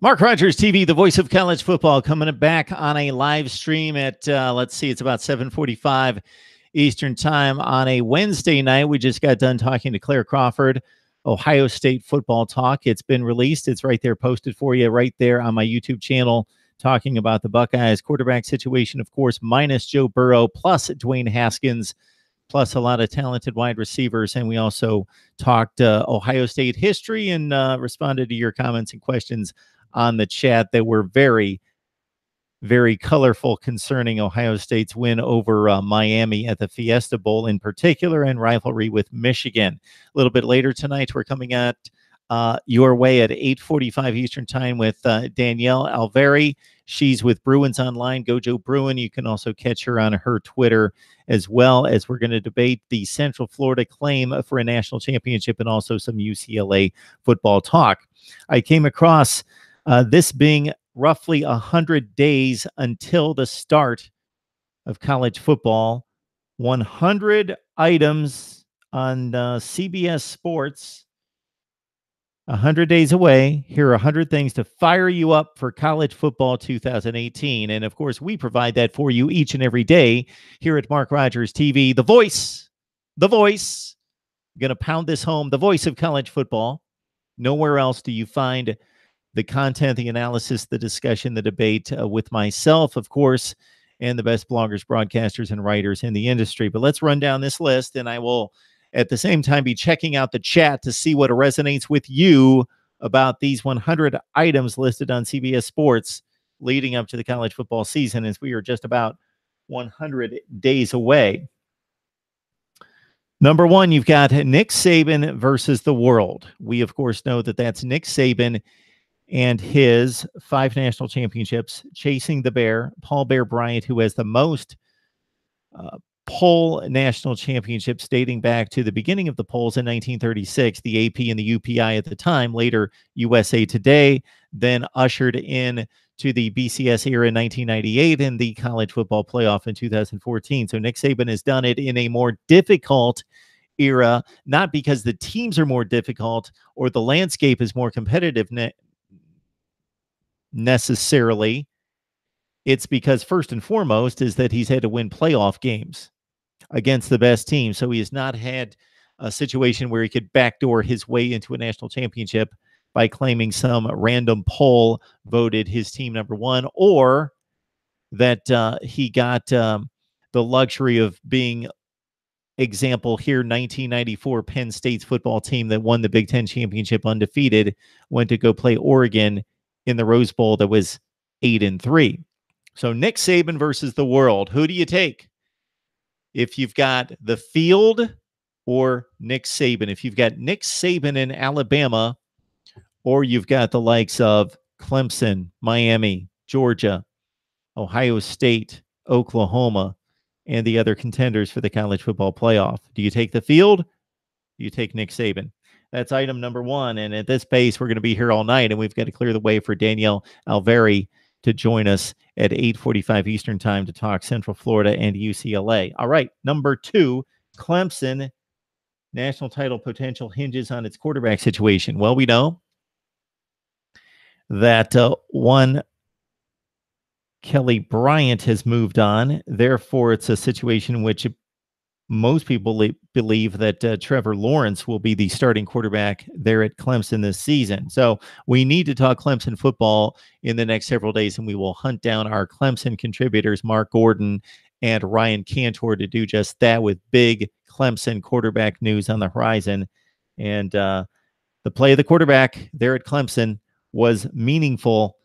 Mark Rogers TV, the voice of college football, coming back on a live stream at, let's see, it's about 7:45 Eastern time on a Wednesday night. We just got done talking to Claire Crawford, Ohio State football talk. It's been released. It's right there posted for you right there on my YouTube channel, talking about the Buckeyes quarterback situation, of course, minus Joe Burrow, plus Dwayne Haskins, plus a lot of talented wide receivers. And we also talked Ohio State history and responded to your comments and questions on the chat that were very, very colorful concerning Ohio State's win over Miami at the Fiesta Bowl in particular, and rivalry with Michigan. A little bit later tonight, we're coming at your way at 8:45 Eastern time with Danielle Alveri. She's with Bruins Online, Gojo Bruin. You can also catch her on her Twitter, as well as we're going to debate the Central Florida claim for a national championship and also some UCLA football talk. I came across this being roughly 100 days until the start of college football. 100 items on CBS Sports. 100 days away. Here are 100 things to fire you up for college football 2018. And of course, we provide that for you each and every day here at Mark Rogers TV. The voice. I'm going to pound this home. The voice of college football. Nowhere else do you find the content, the analysis, the discussion, the debate with myself, of course, and the best bloggers, broadcasters, and writers in the industry. But let's run down this list, and I will, at the same time, be checking out the chat to see what resonates with you about these 100 items listed on CBS Sports leading up to the college football season, as we are just about 100 days away. Number one, you've got Nick Saban versus the world. We, of course, know that that's Nick Saban and his 5 national championships, chasing the Bear, Paul Bear Bryant, who has the most poll national championships dating back to the beginning of the polls in 1936, the AP and the UPI at the time, later USA Today, then ushered in to the BCS era in 1998 and the college football playoff in 2014. So Nick Saban has done it in a more difficult era, not because the teams are more difficult or the landscape is more competitive necessarily. It's because first and foremost is that he's had to win playoff games against the best team. So he has not had a situation where he could backdoor his way into a national championship by claiming some random poll voted his team number one, or that he got the luxury of being, example here, 1994 Penn State's football team that won the Big Ten championship undefeated, went to go play Oregon in the Rose Bowl that was 8-3. So Nick Saban versus the world. Who do you take? If you've got the field or Nick Saban, if you've got Nick Saban in Alabama, or you've got the likes of Clemson, Miami, Georgia, Ohio State, Oklahoma, and the other contenders for the college football playoff. Do you take the field? Do you take Nick Saban? That's item number one. And at this pace, we're going to be here all night, and we've got to clear the way for Danielle Alveri to join us at 8:45 Eastern time to talk Central Florida and UCLA. All right, number two, Clemson national title potential hinges on its quarterback situation. Well, we know that one Kelly Bryant has moved on. Therefore, it's a situation in which most people believe that Trevor Lawrence will be the starting quarterback there at Clemson this season. So we need to talk Clemson football in the next several days, and we will hunt down our Clemson contributors, Mark Gordon and Ryan Cantor, to do just that with big Clemson quarterback news on the horizon. And the play of the quarterback there at Clemson was meaningful,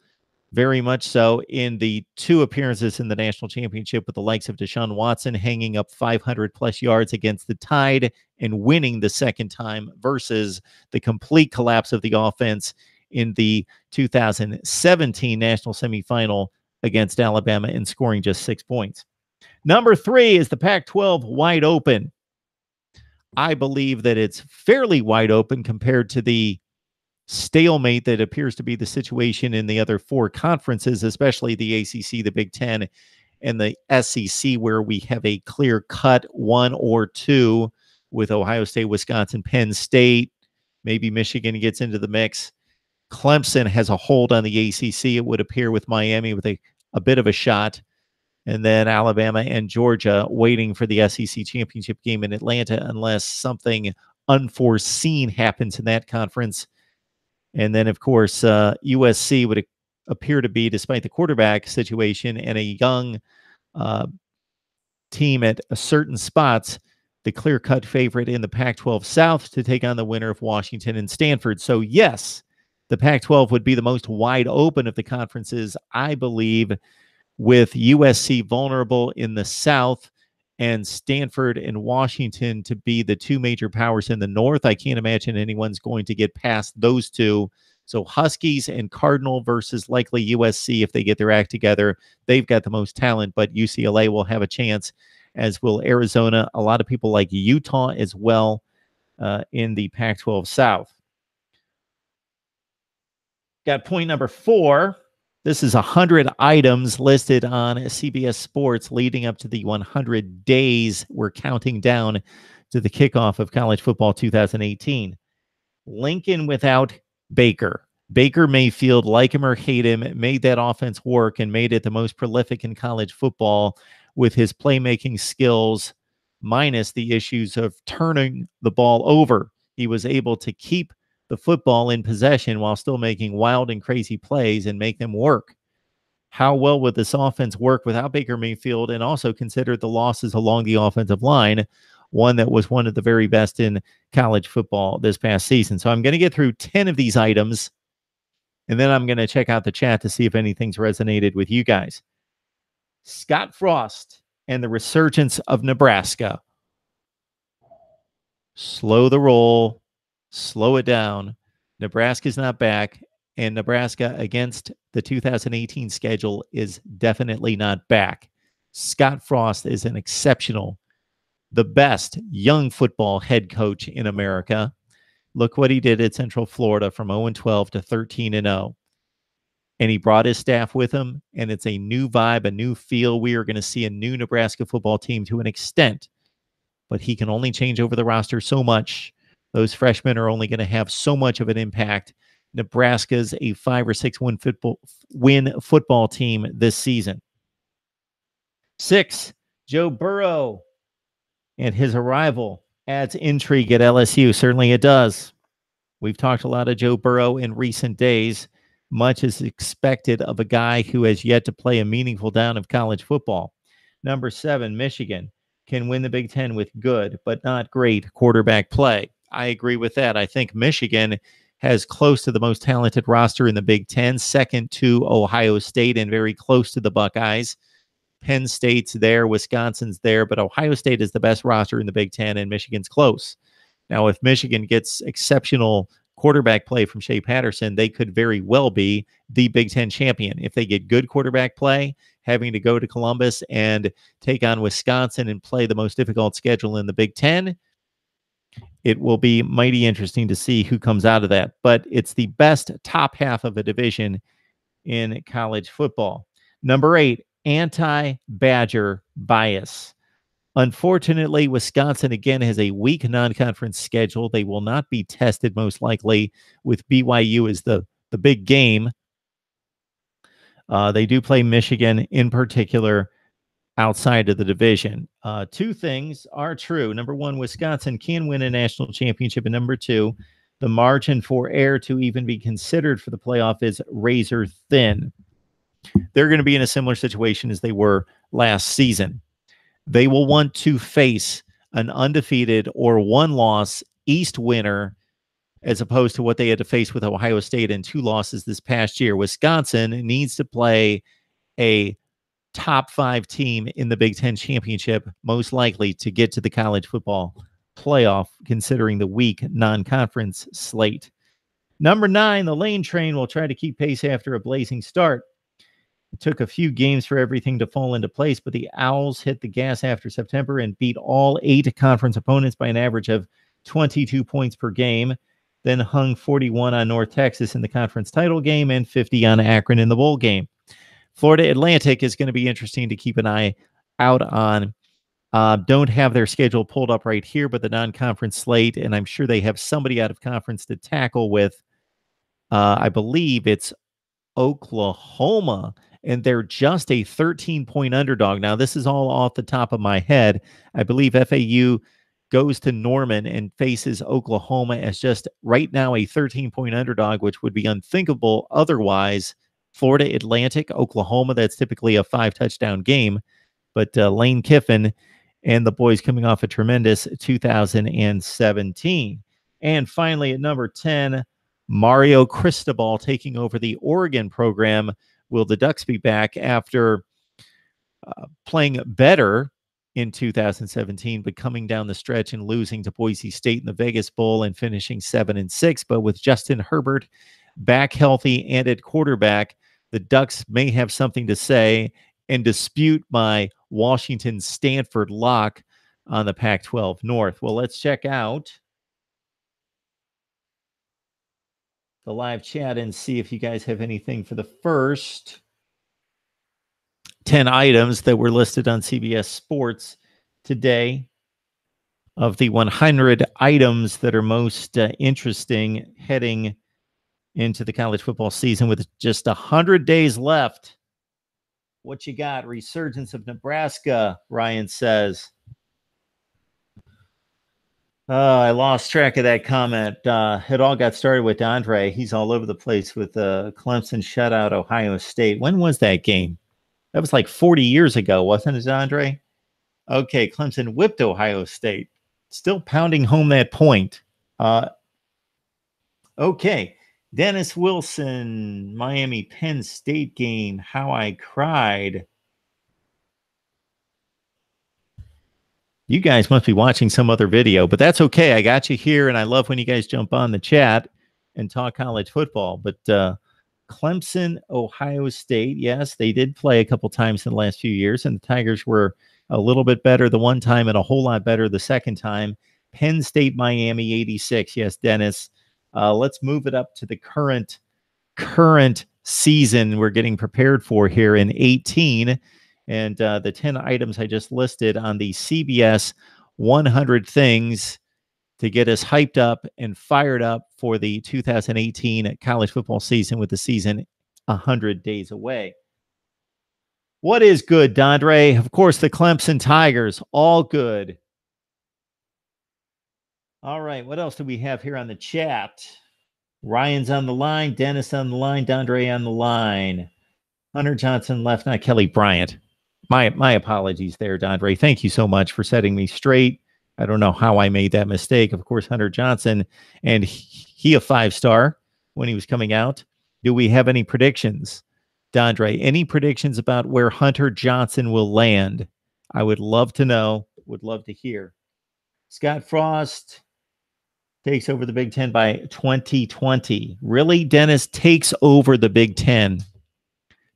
very much so, in the 2 appearances in the national championship, with the likes of Deshaun Watson hanging up 500-plus yards against the Tide and winning the second time, versus the complete collapse of the offense in the 2017 national semifinal against Alabama and scoring just 6 points. Number 3 is the Pac-12 wide open. I believe that it's fairly wide open compared to the stalemate that appears to be the situation in the other 4 conferences, especially the ACC, the Big Ten, and the SEC, where we have a clear-cut 1 or 2 with Ohio State, Wisconsin, Penn State. Maybe Michigan gets into the mix. Clemson has a hold on the ACC, it would appear, with Miami with a bit of a shot. And then Alabama and Georgia waiting for the SEC championship game in Atlanta unless something unforeseen happens in that conference. And then, of course, USC would appear to be, despite the quarterback situation and a young uh, team at certain spots, the clear-cut favorite in the Pac-12 South to take on the winner of Washington and Stanford. So, yes, the Pac-12 would be the most wide open of the conferences, I believe, with USC vulnerable in the South and Stanford and Washington to be the two major powers in the North. I can't imagine anyone's going to get past those two. So Huskies and Cardinal versus likely USC if they get their act together. They've got the most talent, but UCLA will have a chance, as will Arizona. A lot of people like Utah as well in the Pac-12 South. Got point number 4. This is 100 items listed on CBS Sports leading up to the 100 days we're counting down to the kickoff of college football 2018. Lincoln without Baker. Baker Mayfield, like him or hate him, made that offense work and made it the most prolific in college football with his playmaking skills, minus the issues of turning the ball over. He was able to keep the football in possession while still making wild and crazy plays and make them work. How well would this offense work without Baker Mayfield, and also consider the losses along the offensive line, one that was one of the very best in college football this past season? So I'm going to get through 10 of these items, and then I'm going to check out the chat to see if anything's resonated with you guys. Scott Frost and the resurgence of Nebraska. Slow the roll. Slow it down. Nebraska's not back, and Nebraska against the 2018 schedule is definitely not back. Scott Frost is an exceptional, the best young football head coach in America. Look what he did at Central Florida from 0-12 to 13-0. And he brought his staff with him, and it's a new vibe, a new feel. We are going to see a new Nebraska football team to an extent, but he can only change over the roster so much. Those freshmen are only going to have so much of an impact. Nebraska's a 5 or 6 win football team this season. 6, Joe Burrow and his arrival adds intrigue at LSU. Certainly it does. We've talked a lot of Joe Burrow in recent days. Much is expected of a guy who has yet to play a meaningful down of college football. Number 7, Michigan can win the Big Ten with good, but not great quarterback play. I agree with that. I think Michigan has close to the most talented roster in the Big Ten, second to Ohio State and very close to the Buckeyes. Penn State's there, Wisconsin's there, but Ohio State is the best roster in the Big Ten, and Michigan's close. Now, if Michigan gets exceptional quarterback play from Shea Patterson, they could very well be the Big Ten champion. If they get good quarterback play, having to go to Columbus and take on Wisconsin and play the most difficult schedule in the Big Ten, it will be mighty interesting to see who comes out of that. But it's the best top half of a division in college football. Number 8, anti-Badger bias. Unfortunately, Wisconsin again has a weak non-conference schedule. They will not be tested most likely, with BYU as the big game. They do play Michigan in particular outside of the division. 2 things are true. Number 1, Wisconsin can win a national championship. And number 2, the margin for error to even be considered for the playoff is razor thin. They're going to be in a similar situation as they were last season. They will want to face an undefeated or 1-loss East winner as opposed to what they had to face with Ohio State and 2 losses this past year. Wisconsin needs to play a top 5 team in the Big Ten championship, most likely to get to the college football playoff, considering the weak non-conference slate. Number 9, the Lane Train will try to keep pace after a blazing start. It took a few games for everything to fall into place, but the Owls hit the gas after September and beat all 8 conference opponents by an average of 22 points per game, then hung 41 on North Texas in the conference title game and 50 on Akron in the bowl game. Florida Atlantic is going to be interesting to keep an eye out on. Don't have their schedule pulled up right here, but the non-conference slate, and I'm sure they have somebody out of conference to tackle with. I believe it's Oklahoma, and they're just a 13-point underdog. Now, this is all off the top of my head. I believe FAU goes to Norman and faces Oklahoma as just right now a 13-point underdog, which would be unthinkable otherwise. Florida Atlantic, Oklahoma, that's typically a 5-touchdown game. But Lane Kiffin and the boys coming off a tremendous 2017. And finally, at number 10, Mario Cristobal taking over the Oregon program. Will the Ducks be back after playing better in 2017, but coming down the stretch and losing to Boise State in the Vegas Bowl and finishing 7-6? But with Justin Herbert back healthy and at quarterback, the Ducks may have something to say and dispute my Washington Stanford lock on the Pac-12 North. Well, let's check out the live chat and see if you guys have anything for the first 10 items that were listed on CBS Sports today. Of the 100 items that are most interesting heading into the college football season with just 100 days left. What you got? Resurgence of Nebraska, Ryan says. I lost track of that comment. It all got started with Andre. He's all over the place with Clemson shutout Ohio State. When was that game? That was like 40 years ago, wasn't it, Andre? Okay, Clemson whipped Ohio State. Still pounding home that point. Okay, Dennis Wilson, Miami Penn State game, how I cried. You guys must be watching some other video, but that's okay. I got you here, and I love when you guys jump on the chat and talk college football. But Clemson, Ohio State, yes, they did play a couple times in the last few years, and the Tigers were a little bit better the one time and a whole lot better the second time. Penn State, Miami, 86. Yes, Dennis. Let's move it up to the current season we're getting prepared for here in 18. And the 10 items I just listed on the CBS 100 things to get us hyped up and fired up for the 2018 college football season, with the season 100 days away. What is good, Dondre? Of course, the Clemson Tigers, all good. All right, what else do we have here on the chat? Ryan's on the line, Dennis on the line, Dondre on the line. Hunter Johnson left, not Kelly Bryant. My apologies there, Dondre. Thank you so much for setting me straight. I don't know how I made that mistake. Of course, Hunter Johnson, and he a 5-star when he was coming out. Do we have any predictions, Dondre? Any predictions about where Hunter Johnson will land? I would love to know. Would love to hear. Scott Frost takes over the Big Ten by 2020. Really, Dennis takes over the Big Ten.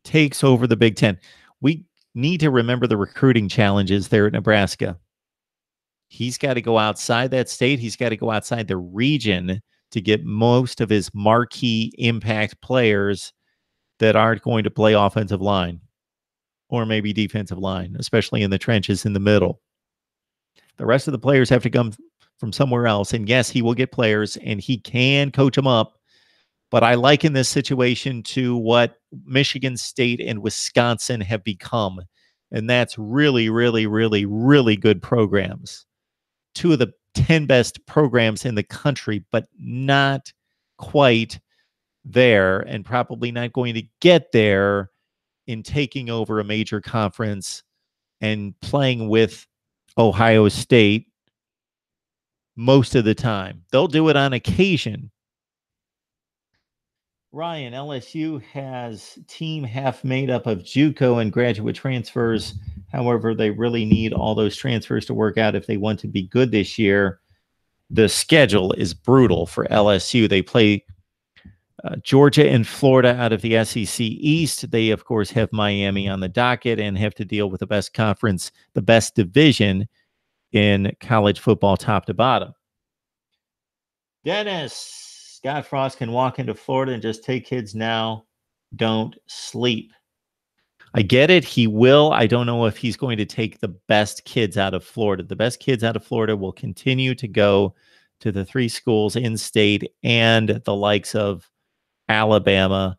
Takes over the Big Ten. We need to remember the recruiting challenges there at Nebraska. He's got to go outside that state. He's got to go outside the region to get most of his marquee impact players that aren't going to play offensive line or maybe defensive line, especially in the trenches in the middle. The rest of the players have to come from somewhere else. And yes, he will get players and he can coach them up. But I liken this situation to what Michigan State and Wisconsin have become. And that's really, really, really, really good programs. Two of the 10 best programs in the country, but not quite there, and probably not going to get there in taking over a major conference and playing with Ohio State most of the time. They'll do it on occasion. Ryan, LSU has team half made up of JUCO and graduate transfers. However, they really need all those transfers to work out if they want to be good this year. The schedule is brutal for LSU. They play Georgia and Florida out of the SEC East. They, of course, have Miami on the docket and have to deal with the best conference, the best division in college football, top to bottom. Dennis, Scott Frost can walk into Florida and just take kids now. Don't sleep. I get it. He will. I don't know if he's going to take the best kids out of Florida. The best kids out of Florida will continue to go to the 3 schools in state and the likes of Alabama,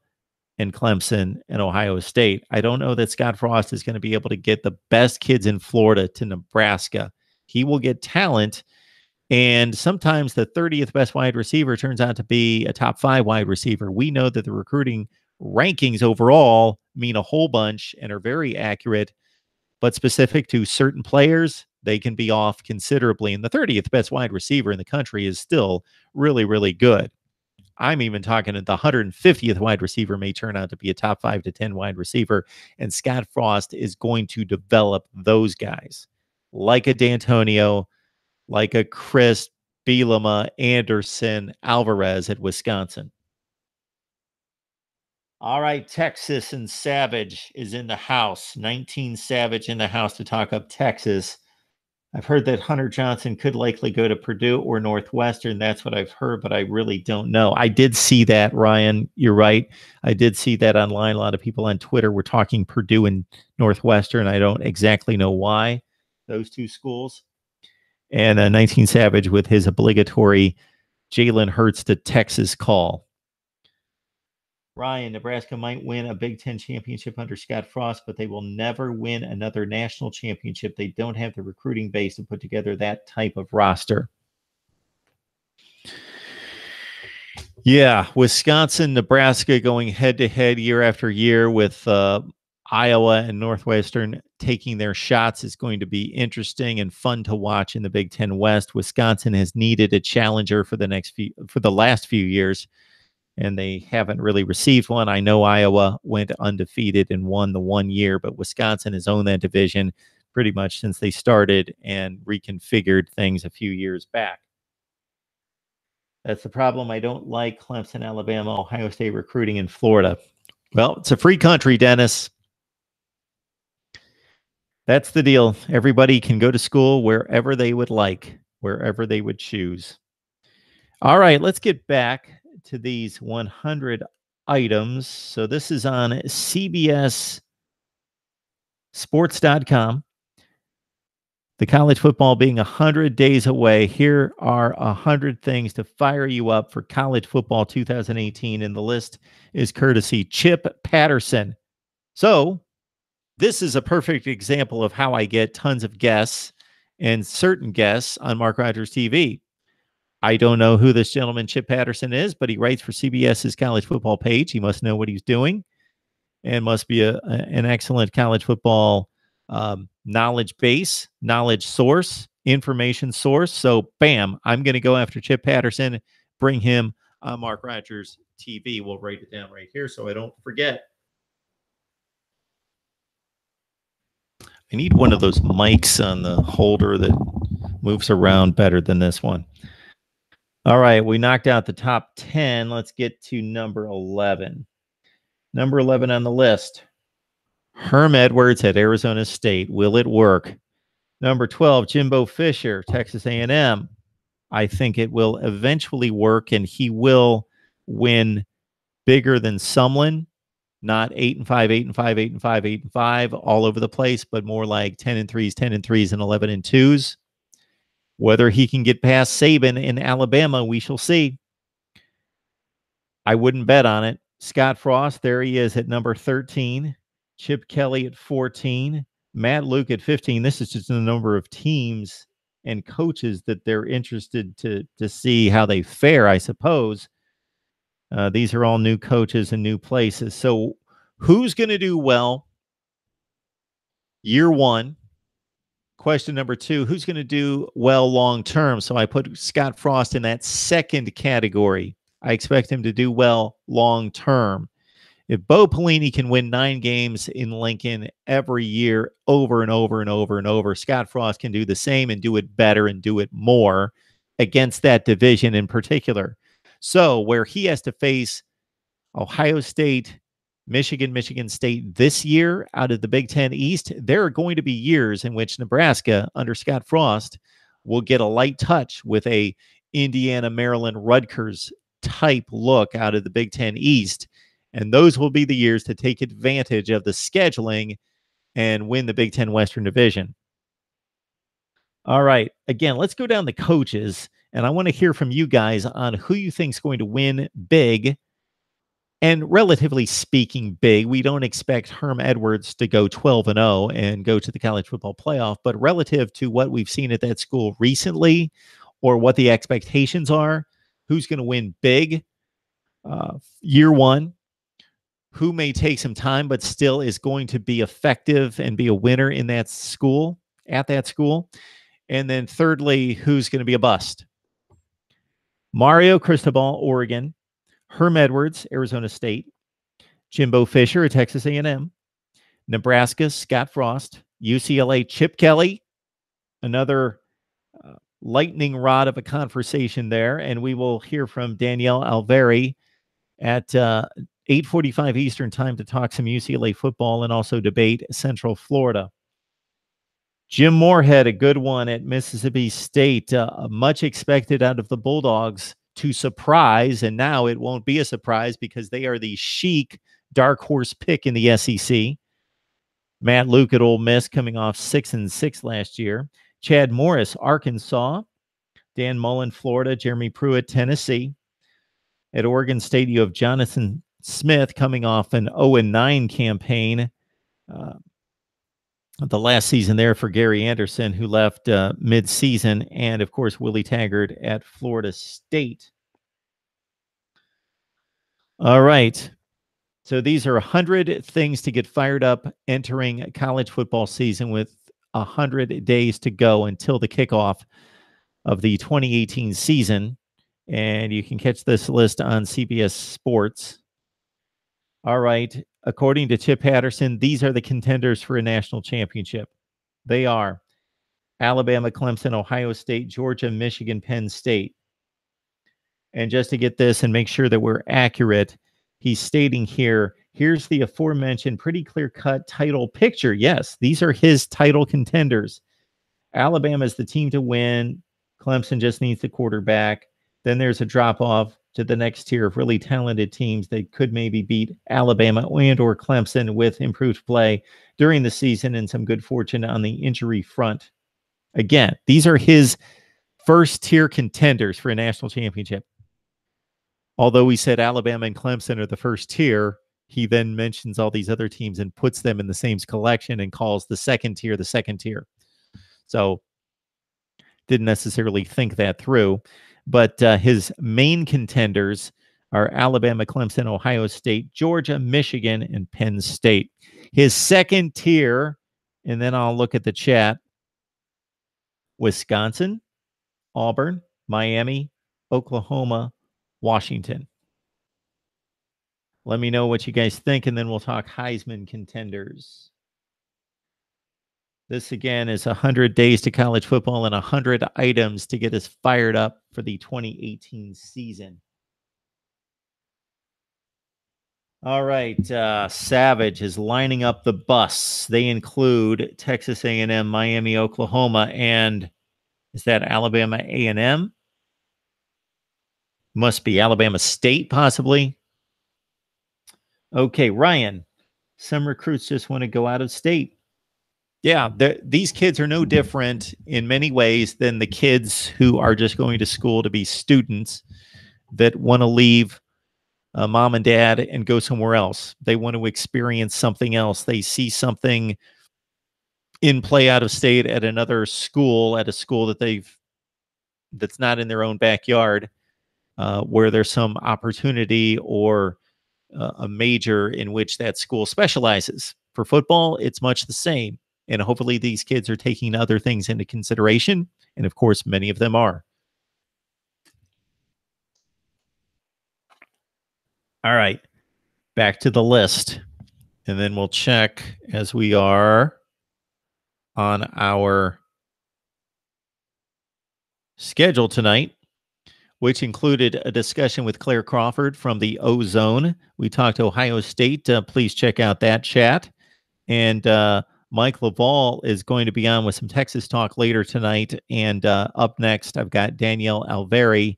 and Clemson and Ohio State. I don't know that Scott Frost is going to be able to get the best kids in Florida to Nebraska. He will get talent, and sometimes the 30th best wide receiver turns out to be a top 5 wide receiver. We know that the recruiting rankings overall mean a whole bunch and are very accurate, but specific to certain players, they can be off considerably. And the 30th best wide receiver in the country is still really, really good. I'm even talking that the 150th wide receiver may turn out to be a top 5 to 10 wide receiver. And Scott Frost is going to develop those guys like a D'Antonio, like a Chris Bielema, Anderson, Alvarez at Wisconsin. All right, Texas and Savage is in the house. 19 Savage in the house to talk up Texas. I've heard that Hunter Johnson could likely go to Purdue or Northwestern. That's what I've heard, but I really don't know. I did see that, Ryan. You're right. I did see that online. A lot of people on Twitter were talking Purdue and Northwestern. I don't exactly know why those two schools. And 19 Savage with his obligatory Jalen Hurts to Texas call. Ryan, Nebraska might win a Big Ten championship under Scott Frost, but they will never win another national championship. They don't have the recruiting base to put together that type of roster. Yeah, Wisconsin, Nebraska going head-to-head year after year with Iowa and Northwestern taking their shots is going to be interesting and fun to watch in the Big Ten West. Wisconsin has needed a challenger for the last few years, and they haven't really received one. I know Iowa went undefeated and won the 1 year, but Wisconsin has owned that division pretty much since they started and reconfigured things a few years back. That's the problem. I don't like Clemson, Alabama, Ohio State recruiting in Florida. Well, it's a free country, Dennis. That's the deal. Everybody can go to school wherever they would like, wherever they would choose. All right, let's get back to these 100 items. So this is on CBSSports.com. The college football being 100 days away. Here are 100 things to fire you up for college football 2018. And the list is courtesy Chip Patterson. So this is a perfect example of how I get tons of guests and certain guests on Mark Rogers TV. I don't know who this gentleman, Chip Patterson, is, but he writes for CBS's college football page. He must know what he's doing and must be an excellent college football knowledge base, knowledge source, information source. So, bam, I'm going to go after Chip Patterson, bring him on Mark Rogers TV. We'll write it down right here so I don't forget. I need one of those mics on the holder that moves around better than this one. All right, we knocked out the top 10. Let's get to number 11. Number 11 on the list, Herm Edwards at Arizona State. Will it work? Number 12, Jimbo Fisher, Texas A&M. I think it will eventually work, and he will win bigger than Sumlin. Not 8-5, 8-5, 8-5, 8-5 all over the place, but more like 10-3s, 10-3s, and 11-2s. Whether he can get past Saban in Alabama, we shall see. I wouldn't bet on it. Scott Frost, there he is at number 13. Chip Kelly at 14. Matt Luke at 15. This is just the number of teams and coaches that they're interested to see how they fare, I suppose. These are all new coaches and new places. So who's going to do well year one? Question number 2, who's going to do well long term? So I put Scott Frost in that second category. I expect him to do well long term. If Bo Pelini can win 9 games in Lincoln every year over and over and over and over, Scott Frost can do the same and do it better and do it more against that division in particular. So where he has to face Ohio State, Michigan State this year out of the Big Ten East, there are going to be years in which Nebraska under Scott Frost will get a light touch with a Indiana, Maryland, Rutgers type look out of the Big Ten East. And those will be the years to take advantage of the scheduling and win the Big Ten Western Division. All right. Again, let's go down the coaches, and I want to hear from you guys on who you think is going to win big And relatively speaking, big. We don't expect Herm Edwards to go 12-0 and go to the college football playoff, but relative to what we've seen at that school recently or what the expectations are, who's going to win big year one, who may take some time but still is going to be effective and be a winner in that school, at that school. And then thirdly, who's going to be a bust? Mario Cristobal, Oregon; Herm Edwards, Arizona State; Jimbo Fisher at Texas A&M; Nebraska, Scott Frost; UCLA, Chip Kelly, another lightning rod of a conversation there. And we will hear from Danielle Alveri at 8:45 Eastern time to talk some UCLA football and also debate Central Florida. Jim Moorhead, a good one at Mississippi State, much expected out of the Bulldogs to surprise, and now it won't be a surprise because they are the chic dark horse pick in the SEC. Matt Luke at Ole Miss coming off 6-6 last year. Chad Morris, Arkansas. Dan Mullen, Florida. Jeremy Pruitt, Tennessee. At Oregon State, you have Jonathan Smith coming off an 0-9 campaign. The last season there for Gary Anderson, who left mid-season, and of course Willie Taggart at Florida State. All right. So these are 100 things to get fired up entering college football season with 100 days to go until the kickoff of the 2018 season. And you can catch this list on CBS Sports. All right. According to Chip Patterson, these are the contenders for a national championship. They are Alabama, Clemson, Ohio State, Georgia, Michigan, Penn State. And just to get this and make sure that we're accurate, he's stating here, here's the aforementioned pretty clear-cut title picture. Yes, these are his title contenders. Alabama is the team to win. Clemson just needs the quarterback. Then there's a drop-off to the next tier of really talented teams that could maybe beat Alabama and or Clemson with improved play during the season and some good fortune on the injury front. Again, these are his first-tier contenders for a national championship. Although we said Alabama and Clemson are the first tier, he then mentions all these other teams and puts them in the same collection and calls the second tier the second tier. So didn't necessarily think that through. But his main contenders are Alabama, Clemson, Ohio State, Georgia, Michigan, and Penn State. His second tier, and then I'll look at the chat, Wisconsin, Auburn, Miami, Oklahoma, Washington. Let me know what you guys think, and then we'll talk Heisman contenders. This, again, is 100 days to college football and 100 items to get us fired up for the 2018 season. All right, Savage is lining up the bus. They include Texas A&M, Miami, Oklahoma, and is that Alabama A&M? Must be Alabama State, possibly. Okay, Ryan, some recruits just want to go out of state. Yeah, these kids are no different in many ways than the kids who are just going to school to be students that want to leave mom and dad and go somewhere else. They want to experience something else. They see something in play out of state at another school, at a school that's not in their own backyard, where there's some opportunity or a major in which that school specializes. For football, it's much the same. And hopefully these kids are taking other things into consideration. And of course, many of them are. All right, back to the list. And then we'll check as we are on our schedule tonight, which included a discussion with Claire Crawford from the O-Zone. We talked to Ohio State. Please check out that chat. And Mike Laval is going to be on with some Texas talk later tonight. And up next, I've got Danielle Alveri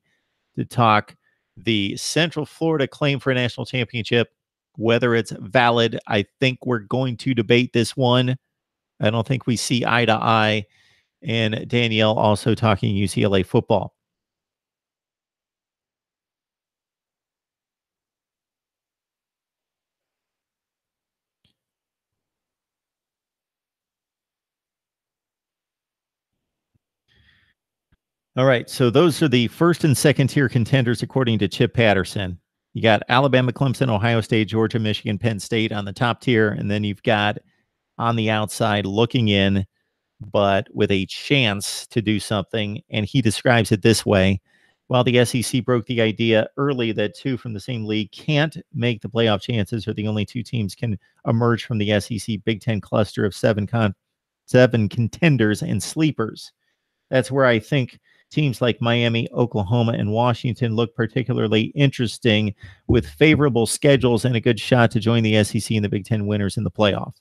to talk the Central Florida claim for a national championship, whether it's valid. I think we're going to debate this one. I don't think we see eye to eye. And Danielle also talking UCLA football. All right, so those are the first and second tier contenders according to Chip Patterson. You got Alabama, Clemson, Ohio State, Georgia, Michigan, Penn State on the top tier, and then you've got on the outside looking in, but with a chance to do something. And he describes it this way. While the SEC broke the idea early that two from the same league can't make the playoff chances, or the only two teams can emerge from the SEC Big Ten cluster of seven contenders and sleepers. That's where I think teams like Miami, Oklahoma, and Washington look particularly interesting, with favorable schedules and a good shot to join the SEC and the Big Ten winners in the playoff.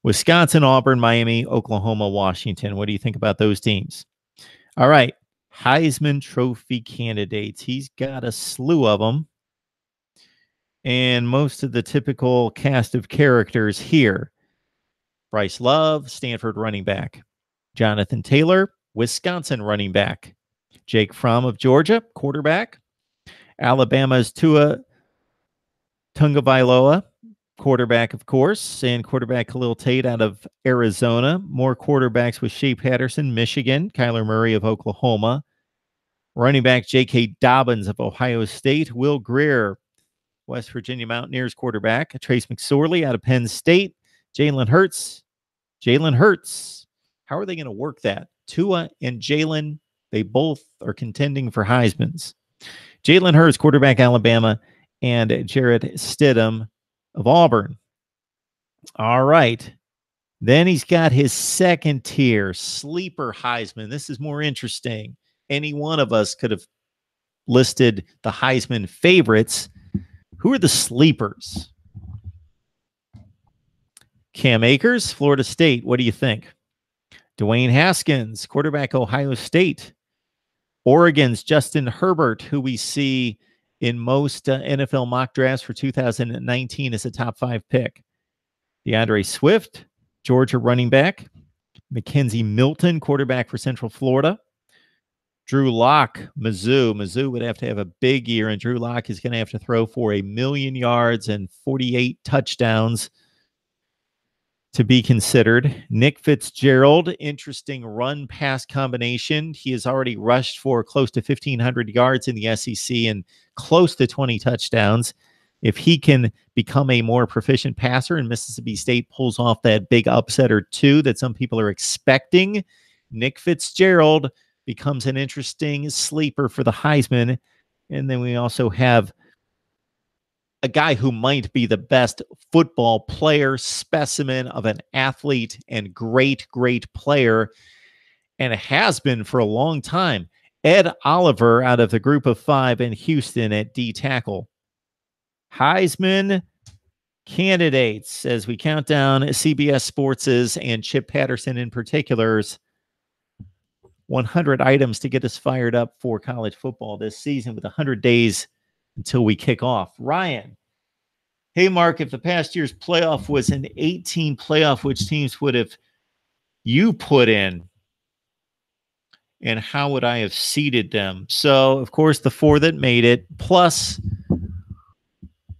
Wisconsin, Auburn, Miami, Oklahoma, Washington. What do you think about those teams? All right. Heisman Trophy candidates. He's got a slew of them. And most of the typical cast of characters here. Bryce Love, Stanford running back. Jonathan Taylor, Wisconsin running back. Jake Fromm of Georgia, quarterback. Alabama's Tua Tagovailoa, quarterback, of course, and quarterback Khalil Tate out of Arizona. More quarterbacks with Shea Patterson, Michigan. Kyler Murray of Oklahoma. Running back J.K. Dobbins of Ohio State. Will Grier, West Virginia Mountaineers quarterback. Trace McSorley out of Penn State. Jalen Hurts. How are they going to work that? Tua and Jalen, they both are contending for Heismans. Jalen Hurts, quarterback, Alabama, and Jarrett Stidham of Auburn. All right. Then he's got his second tier, sleeper Heisman. This is more interesting. Any one of us could have listed the Heisman favorites. Who are the sleepers? Cam Akers, Florida State. What do you think? Dwayne Haskins, quarterback, Ohio State. Oregon's Justin Herbert, who we see in most NFL mock drafts for 2019 as a top 5 pick. DeAndre Swift, Georgia running back. Mackenzie Milton, quarterback for Central Florida. Drew Lock, Mizzou. Mizzou would have to have a big year, and Drew Lock is going to have to throw for 1,000,000 yards and 48 touchdowns to be considered. Nick Fitzgerald, interesting run-pass combination. He has already rushed for close to 1,500 yards in the SEC and close to 20 touchdowns. If he can become a more proficient passer and Mississippi State pulls off that big upset or two that some people are expecting, Nick Fitzgerald becomes an interesting sleeper for the Heisman. And then we also have a guy who might be the best football player, specimen of an athlete and great player, and has been for a long time. Ed Oliver out of the group of 5 in Houston at D tackle. Heisman candidates as we count down CBS Sports's and Chip Patterson in particular's 100 items to get us fired up for college football this season, with 100 days until we kick off. Ryan, hey, Mark, if the past year's playoff was an 18 playoff, which teams would have you put in, and how would I have seeded them? So, of course, the 4 that made it, plus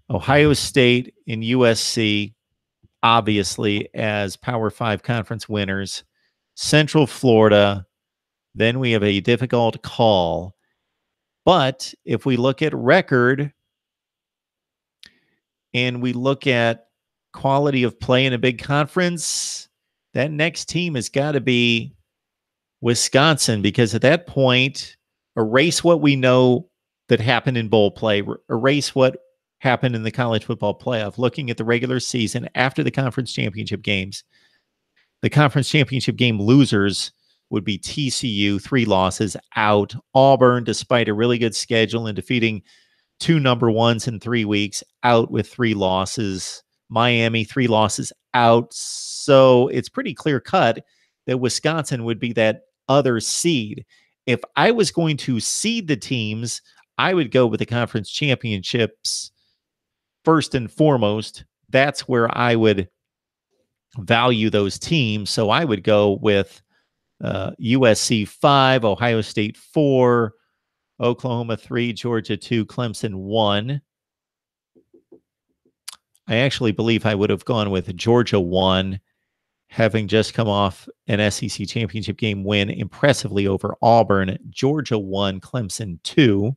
Ohio State and USC, obviously, as Power 5 conference winners. Central Florida, then we have a difficult call. But if we look at record and we look at quality of play in a big conference, that next team has got to be Wisconsin, because at that point, erase what we know that happened in bowl play, erase what happened in the college football playoff, looking at the regular season after the conference championship games. The conference championship game losers would be TCU, 3 losses, out. Auburn, despite a really good schedule and defeating 2 number 1s in 3 weeks, out with 3 losses. Miami, 3 losses, out. So it's pretty clear cut that Wisconsin would be that other seed. If I was going to seed the teams, I would go with the conference championships first and foremost. That's where I would value those teams. So I would go with USC 5, Ohio State 4, Oklahoma 3, Georgia 2, Clemson 1. I actually believe I would have gone with Georgia 1 having just come off an SEC championship game win impressively over Auburn. Georgia 1, Clemson 2.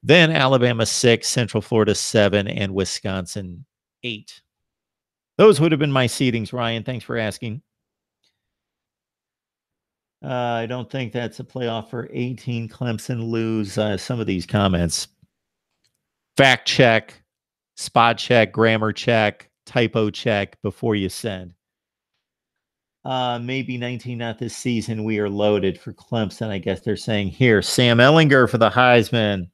Then Alabama 6, Central Florida 7, and Wisconsin 8. Those would have been my seedings, Ryan. Thanks for asking. I don't think that's a playoff for 18. Clemson lose. Some of these comments. Fact check, spot check, grammar check, typo check before you send. Maybe 19, not this season. We are loaded for Clemson. I guess they're saying here. Sam Ellinger for the Heisman.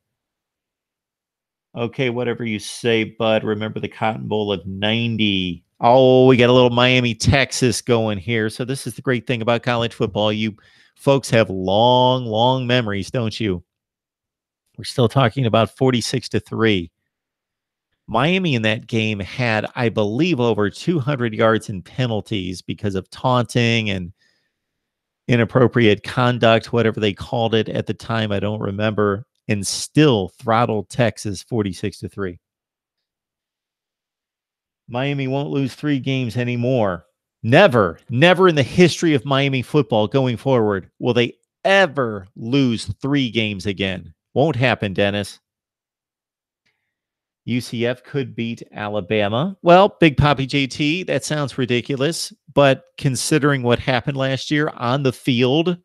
Okay, whatever you say, bud. Remember the Cotton Bowl of 90. Oh, we got a little Miami, Texas going here. So this is the great thing about college football. You folks have long, long memories, don't you? We're still talking about 46-3. Miami in that game had, I believe, over 200 yards in penalties because of taunting and inappropriate conduct, whatever they called it at the time. I don't remember. And still throttled Texas 46-3. Miami won't lose 3 games anymore. Never in the history of Miami football going forward will they ever lose 3 games again. Won't happen, Dennis. UCF could beat Alabama. Well, Big Papi JT, that sounds ridiculous. But considering what happened last year on the field,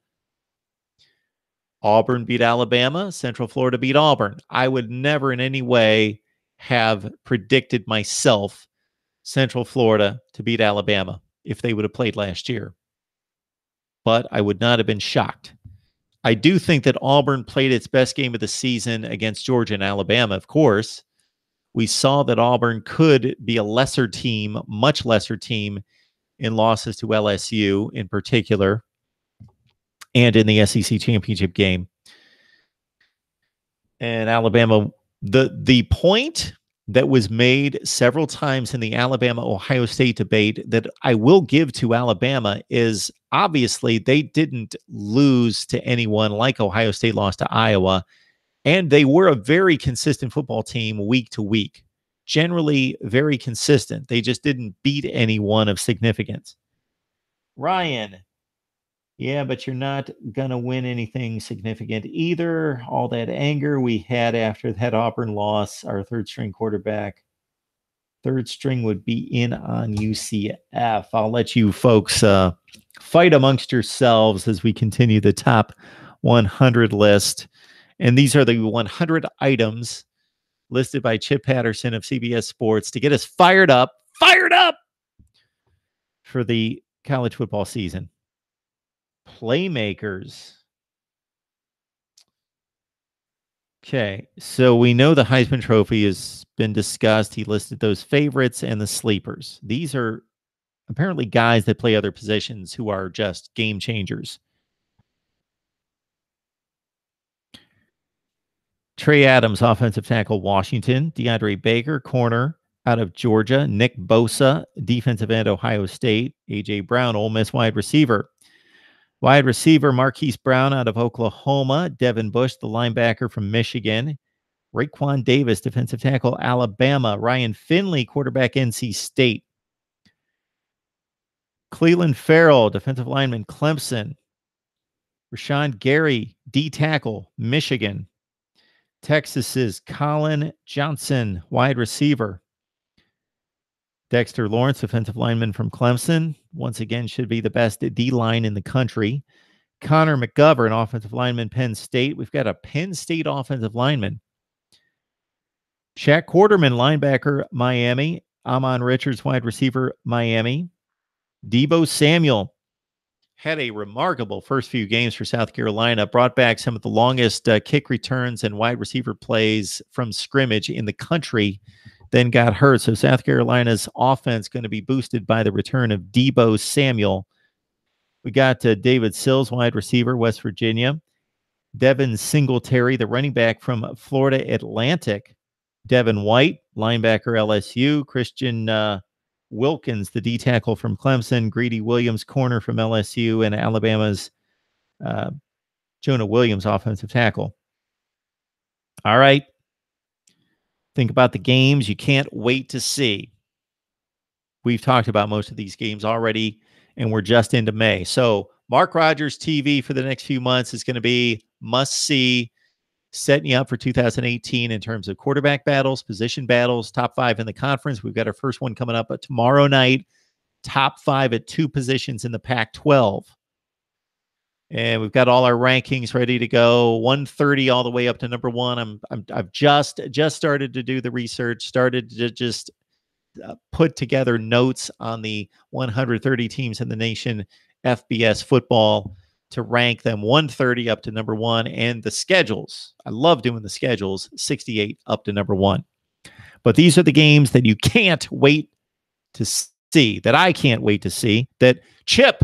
Auburn beat Alabama, Central Florida beat Auburn. I would never in any way have predicted myself Central Florida to beat Alabama if they would have played last year. But I would not have been shocked. I do think that Auburn played its best game of the season against Georgia and Alabama, of course. We saw that Auburn could be a lesser team, much lesser team, in losses to LSU in particular, and in the SEC championship game. And Alabama, the point that was made several times in the Alabama-Ohio State debate that I will give to Alabama is obviously they didn't lose to anyone like Ohio State lost to Iowa, and they were a very consistent football team week to week, generally very consistent. They just didn't beat anyone of significance. Ryan, yeah, but you're not going to win anything significant either. All that anger we had after that Auburn loss, our third string quarterback, third string would be in on UCF. I'll let you folks fight amongst yourselves as we continue the top 100 list. And these are the 100 items listed by Chip Patterson of CBS Sports to get us fired up for the college football season. Playmakers. Okay, so we know the Heisman Trophy has been discussed. He listed those favorites and the sleepers. These are apparently guys that play other positions who are just game changers. Trey Adams, offensive tackle, Washington. DeAndre Baker, corner out of Georgia. Nick Bosa, defensive end, Ohio State. A.J. Brown, Ole Miss wide receiver. Wide receiver, Marquise Brown out of Oklahoma. Devin Bush, the linebacker from Michigan. Raekwon Davis, defensive tackle, Alabama. Ryan Finley, quarterback, NC State. Cleveland Farrell, defensive lineman, Clemson. Rashawn Gary, D tackle, Michigan. Texas's Colin Johnson, wide receiver. Dexter Lawrence, defensive lineman from Clemson. Once again, should be the best D-line in the country. Connor McGovern, offensive lineman, Penn State. We've got a Penn State offensive lineman. Shaq Quarterman, linebacker, Miami. Amon Richards, wide receiver, Miami. Deebo Samuel had a remarkable first few games for South Carolina, brought back some of the longest kick returns and wide receiver plays from scrimmage in the country, then got hurt. So South Carolina's offense going to be boosted by the return of Deebo Samuel. We got David Sills, wide receiver, West Virginia. Devin Singletary, the running back from Florida Atlantic. Devin White, linebacker, LSU. Christian Wilkins, the D tackle from Clemson. Greedy Williams, corner from LSU. And Alabama's Jonah Williams, offensive tackle. All right. Think about the games you can't wait to see. We've talked about most of these games already and we're just into May. So Mark Rogers TV for the next few months is going to be must see, setting you up for 2018 in terms of quarterback battles, position battles, top 5 in the conference. We've got our first one coming up tomorrow night, top 5 at 2 positions in the Pac-12. And we've got all our rankings ready to go, 130 all the way up to number 1. I've just started to do the research, started to just put together notes on the 130 teams in the nation, FBS football, to rank them 130 up to number 1, and the schedules. I love doing the schedules, 68 up to number 1. But these are the games that you can't wait to see, that I can't wait to see, that Chip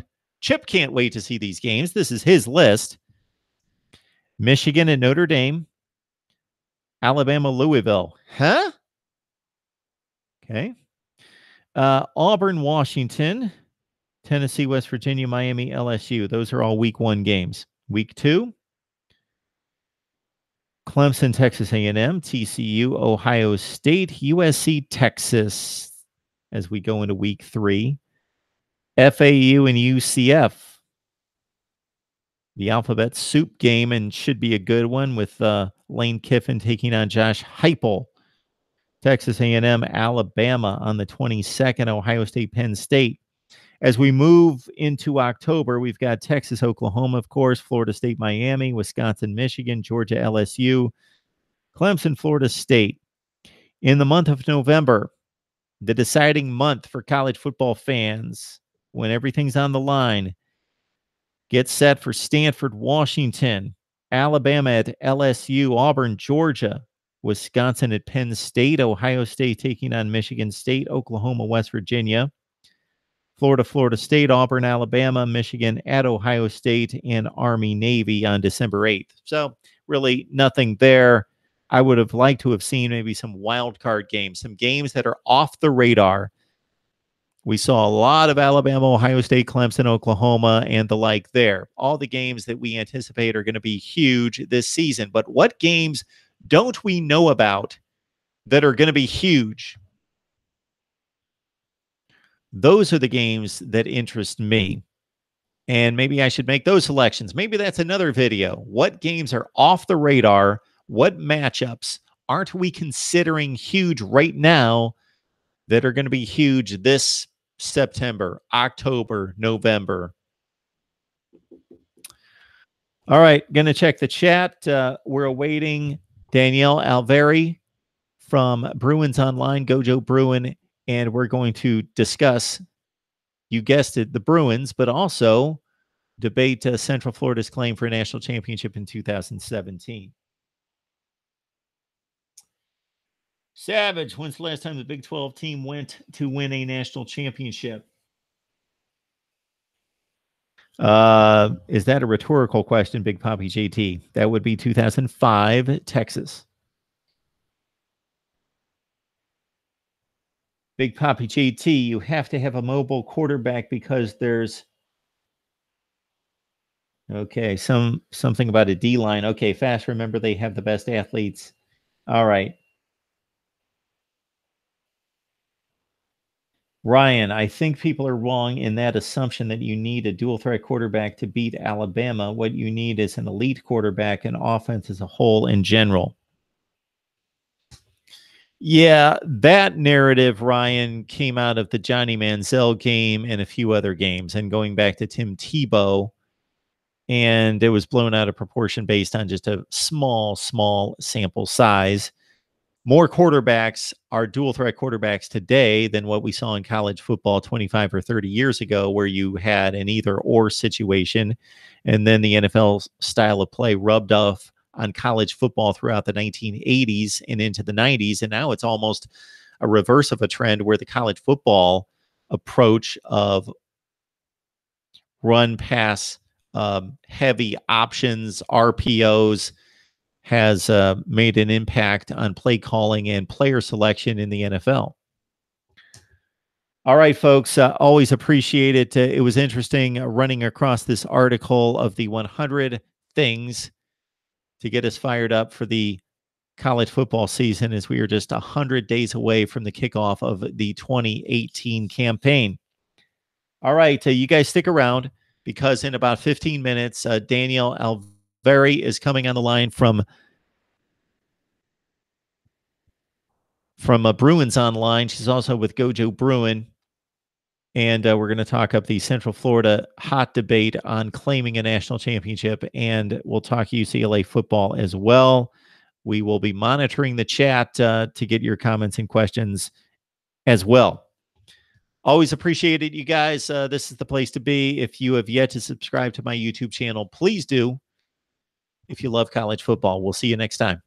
can't wait to see these games. This is his list. Michigan and Notre Dame. Alabama, Louisville. Huh? Okay. Auburn, Washington. Tennessee, West Virginia, Miami, LSU. Those are all week 1 games. Week 2. Clemson, Texas A&M, TCU, Ohio State, USC, Texas, as we go into week 3. FAU and UCF. The alphabet soup game, and should be a good one, with Lane Kiffin taking on Josh Heupel. Texas A&M, Alabama on the 22nd, Ohio State, Penn State. As we move into October, we've got Texas, Oklahoma, of course, Florida State, Miami, Wisconsin, Michigan, Georgia, LSU, Clemson, Florida State. In the month of November, the deciding month for college football fans, when everything's on the line, get set for Stanford, Washington, Alabama at LSU, Auburn, Georgia, Wisconsin at Penn State, Ohio State taking on Michigan State, Oklahoma, West Virginia, Florida, Florida State, Auburn, Alabama, Michigan at Ohio State, and Army, Navy on December 8th. So really nothing there. I would have liked to have seen maybe some wild card games, some games that are off the radar. We saw a lot of Alabama, Ohio State, Clemson, Oklahoma, and the like there. All the games that we anticipate are going to be huge this season. But what games don't we know about that are going to be huge? Those are the games that interest me. And maybe I should make those selections. Maybe that's another video. What games are off the radar? What matchups aren't we considering huge right now that are going to be huge this September, October, November? All right, going to check the chat. We're awaiting Danielle Alveri from Bruins Online, Gojo Bruin, and we're going to discuss, you guessed it, the Bruins, but also debate Central Florida's claim for a national championship in 2017. Savage, when's the last time the Big 12 team went to win a national championship? Is that a rhetorical question, Big Poppy JT? That would be 2005, Texas. Big Poppy JT, you have to have a mobile quarterback because there's something about a D line. Okay, fast. Remember, they have the best athletes. All right. Ryan, I think people are wrong in that assumption that you need a dual threat quarterback to beat Alabama. What you need is an elite quarterback and offense as a whole in general. Yeah, that narrative, Ryan, came out of the Johnny Manziel game and a few other games, and going back to Tim Tebow, and it was blown out of proportion based on just a small sample size. More quarterbacks are dual threat quarterbacks today than what we saw in college football 25 or 30 years ago, where you had an either or situation, and then the NFL style of play rubbed off on college football throughout the 1980s and into the 90s. And now it's almost a reverse of a trend where the college football approach of run pass, heavy options, RPOs, has made an impact on play calling and player selection in the NFL. All right, folks, always appreciate it. It was interesting running across this article of the 100 things to get us fired up for the college football season, as we are just 100 days away from the kickoff of the 2018 campaign. All right, you guys stick around because in about 15 minutes, Danielle Alveri is coming on the line from Bruins Online. She's also with Gojo Bruin. And we're going to talk up the Central Florida hot debate on claiming a national championship. And we'll talk UCLA football as well. We will be monitoring the chat to get your comments and questions as well. Always appreciate it, you guys. This is the place to be. If you have yet to subscribe to my YouTube channel, please do. If you love college football, we'll see you next time.